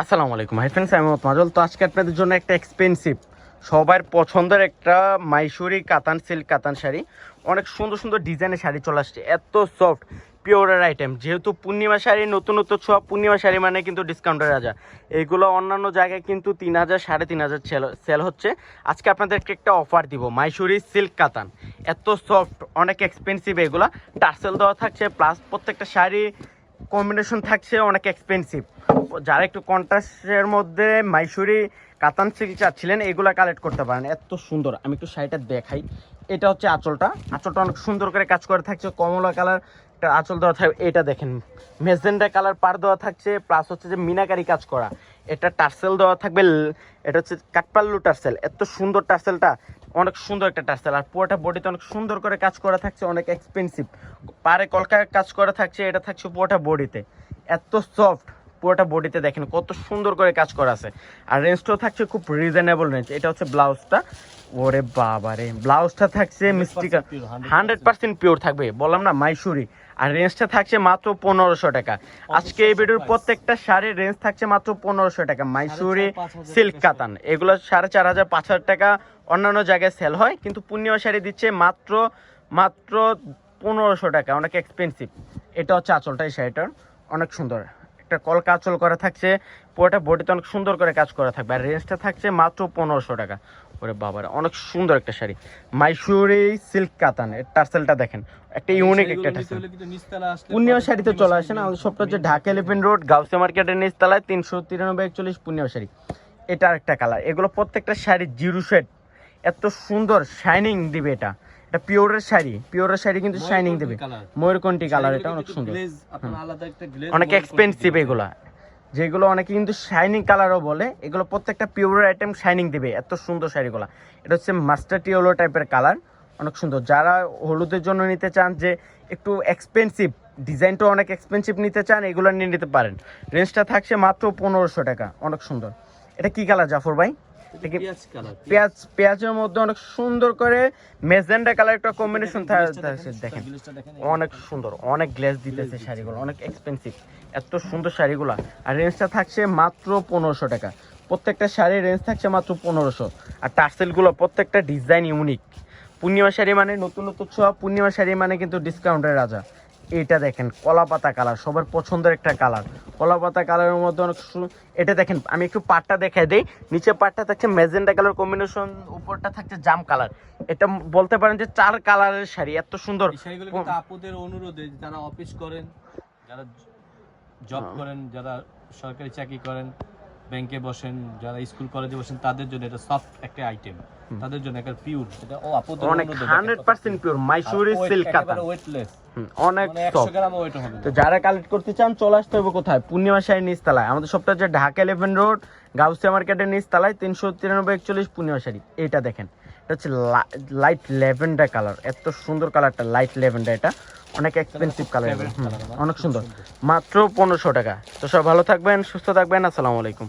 আসসালামু আলাইকুম hi friends, আমি মোহাম্মদ মাজল। তো আজকে আপনাদের জন্য একটা এক্সপেন্সিভ সবার পছন্দের একটা মাইসুরি কাতান সিল্ক কাতান শাড়ি, অনেক সুন্দর সুন্দর ডিজাইনের শাড়ি চলে আসছে, এত সফট পিওরের আইটেম। যেহেতু পূর্ণিমা শাড়ি নতুনত্ব ছোঁয়া, পূর্ণিমা শাড়ি মানে কিন্তু ডিসকাউন্টের রাজা। এইগুলো অন্যান্য জায়গায় কিন্তু 3000 3,500 সেল হচ্ছে। আজকে আপনাদেরকে একটা অফার দিব, মাইসুরি সিল্ক কাতান, এত সফট, অনেক এক্সপেন্সিভ। এগুলা টার্সেল দেওয়া থাকছে, প্লাস প্রত্যেকটা শাড়ি কম্বিনেশন থাকছে অনেক এক্সপেন্সিভ। যারা একটু কন্ট্রাস্টের মধ্যে মাইসুরি কাতান সিল্ক চাচ্ছিলেন, এগুলা কালেক্ট করতে পারেন, এত সুন্দর। আমি একটু শাড়িটা দেখাই। এটা হচ্ছে আঁচলটা অনেক সুন্দর করে কাজ করে থাকছে, কমলা কালার একটা আঁচল দেওয়া থাকবে। এটা দেখেন মেজেন্ডা কালার পার দেওয়া থাকছে, প্লাস হচ্ছে যে মিনাকারি কাজ করা। এটা টার্সেল দেওয়া থাকবে, এটা হচ্ছে কাঠপাল্লু টার্সেল, এত সুন্দর টার্সেলটা, অনেক সুন্দর একটা টার্সেল। আর পুরোটা বডিতে অনেক সুন্দর করে কাজ করা থাকছে, অনেক এক্সপেন্সিভ। পারে কলকার কাজ করা থাকছে, এটা থাকছে পুরোটা বডিতে, এত সফট। পুরোটা বডিতে দেখেন কত সুন্দর করে কাজ করা আছে। আর রেঞ্জটাও থাকছে খুব রিজনেবল রেঞ্জ। এটা হচ্ছে ব্লাউজটা, ওরে বাবা রে, ব্লাউজটা থাকছে মিস্টিকা 100% পিওর থাকবে, বললাম না মাইসুরি। আর রেঞ্জটা থাকছে মাত্র 1500 টাকা। আজকে এই ভিডিওর প্রত্যেকটা শাড়ির রেঞ্জ থাকছে মাত্র 1500 টাকা। মাইসুরি সিল্ক কাতান এগুলো 4500 5000 টাকা অন্যান্য জায়গায় সেল হয়, কিন্তু পূর্ণিমা শাড়ি দিচ্ছে মাত্র 1500 টাকা, অনেক এক্সপেন্সিভ। এটা হচ্ছে আঁচলটা, এই শাড়িটার অনেক সুন্দর একটা কলকা আঁচল করা থাকছে, পুরোটা বডিতে অনেক সুন্দর করে কাজ করা থাকবে। আর রেঞ্জটা থাকছে মাত্র 1500 টাকা। ওরে বাবার, অনেক সুন্দর একটা শাড়ি, মাইসুরি সিল্ক কাতান। এর টার্সেলটা দেখেন, একটা ইউনিক একটা টার্সেল। পূর্ণিমা শাড়িতে চলে আসে না, আমাদের সবটা হচ্ছে ঢাকা এলিফেন্ট রোড গাউসিয়া মার্কেটের নিচতলায় 393 পূর্ণিমা শাড়ি। এটা আরেকটা কালার। এগুলো প্রত্যেকটা শাড়ি জিরো শেড, এত সুন্দর শাইনিং দিবে। এটা পিওরের শাড়ি কিন্তু শাইনিং দেবে। ময়ূরকণ্ঠী কালার, এটা অনেক সুন্দর, অনেক এক্সপেন্সিভ। এগুলা যেগুলো অনেকে কিন্তু শাইনিং কালারও বলে, এগুলো প্রত্যেকটা পিওরের আইটেম, শাইনিং দেবে, এত সুন্দর শাড়িগুলো। এটা হচ্ছে মাস্টার্ড ইয়েলো টাইপের কালার, অনেক সুন্দর। যারা হলুদের জন্য নিতে চান, যে একটু এক্সপেন্সিভ ডিজাইনটাও অনেক এক্সপেন্সিভ নিতে চান, এগুলো নিয়ে নিতে পারেন। রেঞ্জটা থাকছে মাত্র 1500 টাকা, অনেক সুন্দর। এটা কি কালার জাফর ভাই? পেঁয়াজের মধ্যে অনেক সুন্দর করে মেজেন্ডা কালার একটা কম্বিনেশন থাকছে, দেখেন অনেক সুন্দর, অনেক গ্লেজ দিতেছে শাড়িগুলো, অনেক এক্সপেন্সিভ, এত সুন্দর শাড়িগুলো। আর রেঞ্জটা থাকছে মাত্র 1500 টাকা। প্রত্যেকটা শাড়ির রেঞ্জ থাকছে মাত্র 1500। আর টার্সেলগুলো প্রত্যেকটা ডিজাইন ইউনিক। পূর্ণিমা শাড়ি মানে নতুনত্ব ছোঁয়া, পূর্ণিমা শাড়ি মানে কিন্তু ডিসকাউন্টের রাজা। এটা দেখেন কলা পাতা কালার, সবার পছন্দের একটা কালার, কলা পাতা কালারের মধ্যে অনেক। এটা দেখেন, আমি একটু পাটটা দেখাই দেই। নিচে পাটটা থাকছে ম্যাজেন্ডা কালার কম্বিনেশন, উপরটা থাকছে জাম কালার। এটা বলতে পারেন যে 4 কালারের শাড়ি, এত সুন্দর। আপুদের অনুরোধে, যারা অফিস করেন, যারা জব করেন, যারা সরকারি চাকরি করেন, ব্যাংকে বসেন, যারা স্কুল কলেজে বসেন, তাদের জন্য এটা সফট একটা আইটেম, তাদের জন্য একটা পিওর। এটা আপুদের অনেক 100% পিওর মাইসুরি সিল্ক কাতান, ওয়েটলেস, অনেক মানে 100 গ্রাম ওয়েট হবে। তো যারা কালেক্ট করতে চান, চলে আসতে হবে কোথায়? পূর্ণিমা শাড়ির নিচতলায়। আমাদের সবটা হচ্ছে ঢাকা এলিফেন্ট রোড গাউসিয়া মার্কেটের নিচতলায় 393 পূর্ণিমা শাড়ি। এটা দেখেন, এটা হচ্ছে লাইট ল্যাভেন্ডার কালার, এত সুন্দর কালারটা, লাইট ল্যাভেন্ডার। এটা অনেক এক্সপেন্সিভ কালার, অনেক সুন্দর, মাত্র 1500 টাকা। তো সব ভালো থাকবেন, সুস্থ থাকবেন, আসসালামু আলাইকুম।